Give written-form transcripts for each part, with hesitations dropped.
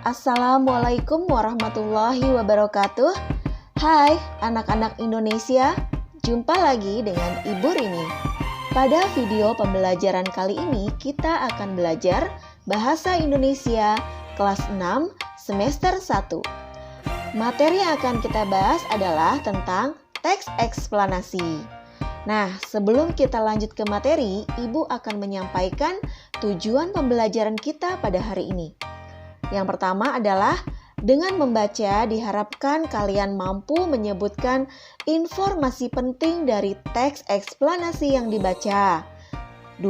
Assalamualaikum warahmatullahi wabarakatuh. Hai anak-anak Indonesia, jumpa lagi dengan Ibu Rini. Pada video pembelajaran kali ini kita akan belajar Bahasa Indonesia kelas 6 semester 1. Materi yang akan kita bahas adalah tentang teks eksplanasi. Nah, sebelum kita lanjut ke materi, Ibu akan menyampaikan tujuan pembelajaran kita pada hari ini. Yang pertama adalah dengan membaca diharapkan kalian mampu menyebutkan informasi penting dari teks eksplanasi yang dibaca. 2.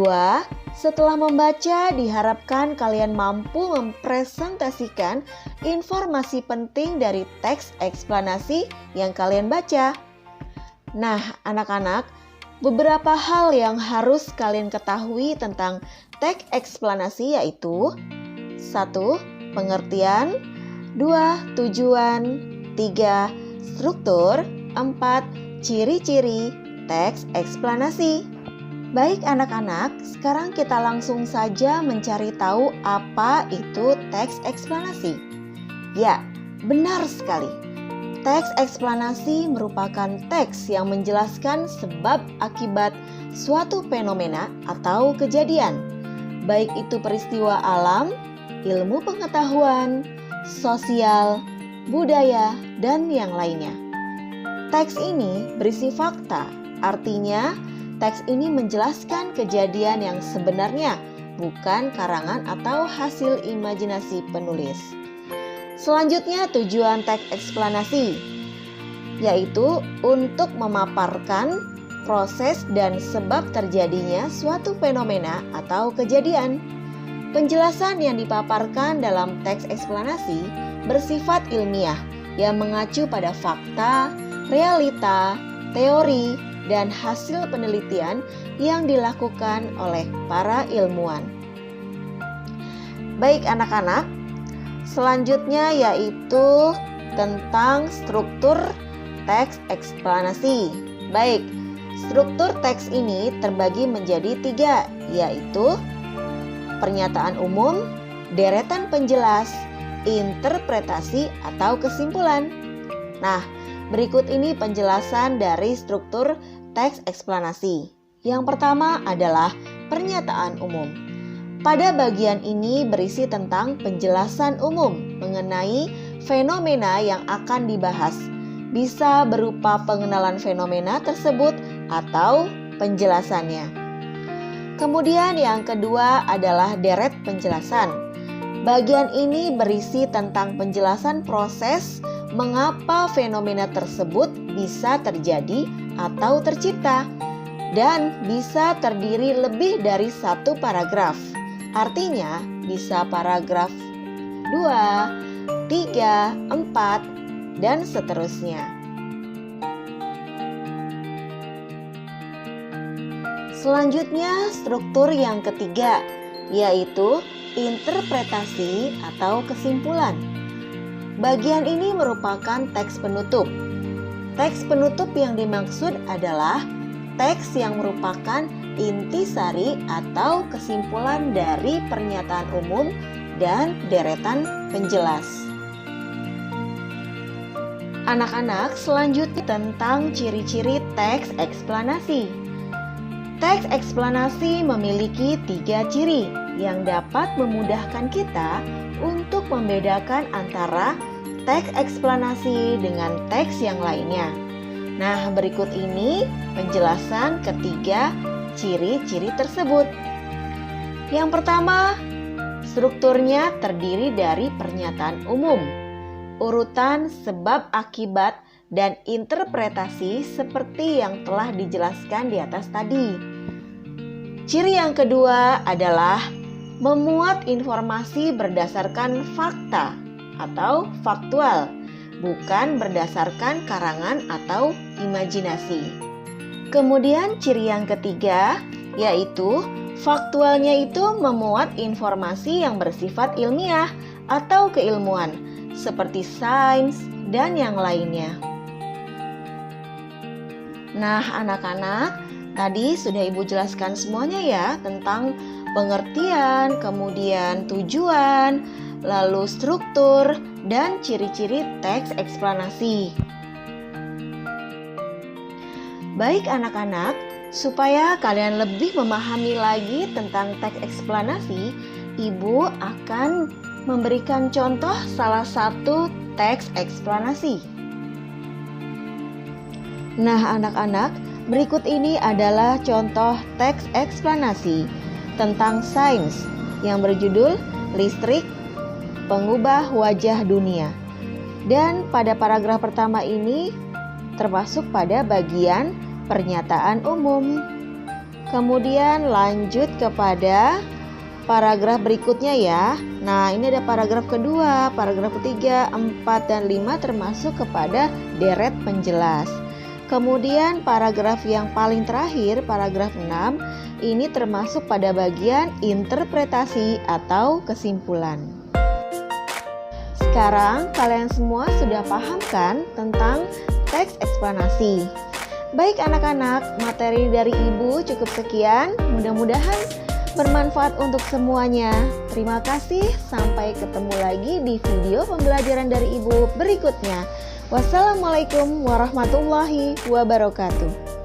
Setelah membaca diharapkan kalian mampu mempresentasikan informasi penting dari teks eksplanasi yang kalian baca. Nah, anak-anak, beberapa hal yang harus kalian ketahui tentang teks eksplanasi yaitu 1. Pengertian, 2. Tujuan, 3. Struktur, 4. Ciri-ciri teks eksplanasi. Baik anak-anak, sekarang kita langsung saja mencari tahu apa itu teks eksplanasi. Ya, benar sekali. Teks eksplanasi merupakan teks yang menjelaskan sebab akibat suatu fenomena atau kejadian, baik itu peristiwa alam, ilmu pengetahuan, sosial, budaya, dan yang lainnya. Teks ini berisi fakta, artinya teks ini menjelaskan kejadian yang sebenarnya, bukan karangan atau hasil imajinasi penulis. Selanjutnya tujuan teks eksplanasi, yaitu untuk memaparkan proses dan sebab terjadinya suatu fenomena atau kejadian. Penjelasan yang dipaparkan dalam teks eksplanasi bersifat ilmiah yang mengacu pada fakta, realita, teori, dan hasil penelitian yang dilakukan oleh para ilmuwan. Baik anak-anak, selanjutnya yaitu tentang struktur teks eksplanasi. Baik, struktur teks ini terbagi menjadi 3, yaitu pernyataan umum, deretan penjelas, interpretasi atau kesimpulan. Nah, berikut ini penjelasan dari struktur teks eksplanasi. Yang pertama adalah pernyataan umum. Pada bagian ini berisi tentang penjelasan umum mengenai fenomena yang akan dibahas. Bisa berupa pengenalan fenomena tersebut atau penjelasannya. Kemudian yang kedua adalah deret penjelasan. Bagian ini berisi tentang penjelasan proses mengapa fenomena tersebut bisa terjadi atau tercipta dan bisa terdiri lebih dari satu paragraf. Artinya bisa paragraf 2, 3, 4, dan seterusnya. Selanjutnya struktur yang ketiga, yaitu interpretasi atau kesimpulan. Bagian ini merupakan teks penutup. Teks penutup yang dimaksud adalah teks yang merupakan intisari atau kesimpulan dari pernyataan umum dan deretan penjelas. Anak-anak, selanjutnya tentang ciri-ciri teks eksplanasi. Teks eksplanasi memiliki 3 ciri yang dapat memudahkan kita untuk membedakan antara teks eksplanasi dengan teks yang lainnya. Nah, berikut ini penjelasan ketiga ciri-ciri tersebut. Yang pertama, strukturnya terdiri dari pernyataan umum, urutan sebab akibat, dan interpretasi seperti yang telah dijelaskan di atas tadi. Ciri yang kedua adalah memuat informasi berdasarkan fakta atau faktual, bukan berdasarkan karangan atau imajinasi. Kemudian ciri yang ketiga yaitu faktualnya itu memuat informasi yang bersifat ilmiah atau keilmuan seperti sains dan yang lainnya. Nah, anak-anak, tadi sudah Ibu jelaskan semuanya ya tentang pengertian, kemudian tujuan, lalu struktur, dan ciri-ciri teks eksplanasi. Baik anak-anak, supaya kalian lebih memahami lagi tentang teks eksplanasi, Ibu akan memberikan contoh salah satu teks eksplanasi. Nah anak-anak, berikut ini adalah contoh teks eksplanasi tentang sains yang berjudul Listrik, Pengubah Wajah Dunia. Dan pada paragraf pertama ini termasuk pada bagian pernyataan umum. Kemudian lanjut kepada paragraf berikutnya ya. Nah ini ada paragraf kedua, paragraf ketiga, 4, dan 5 termasuk kepada deret penjelas. Kemudian paragraf yang paling terakhir, paragraf 6, ini termasuk pada bagian interpretasi atau kesimpulan. Sekarang kalian semua sudah paham kan tentang teks eksplanasi? Baik anak-anak, materi dari Ibu cukup sekian. Mudah-mudahan bermanfaat untuk semuanya. Terima kasih, sampai ketemu lagi di video pembelajaran dari Ibu berikutnya. Wassalamualaikum warahmatullahi wabarakatuh.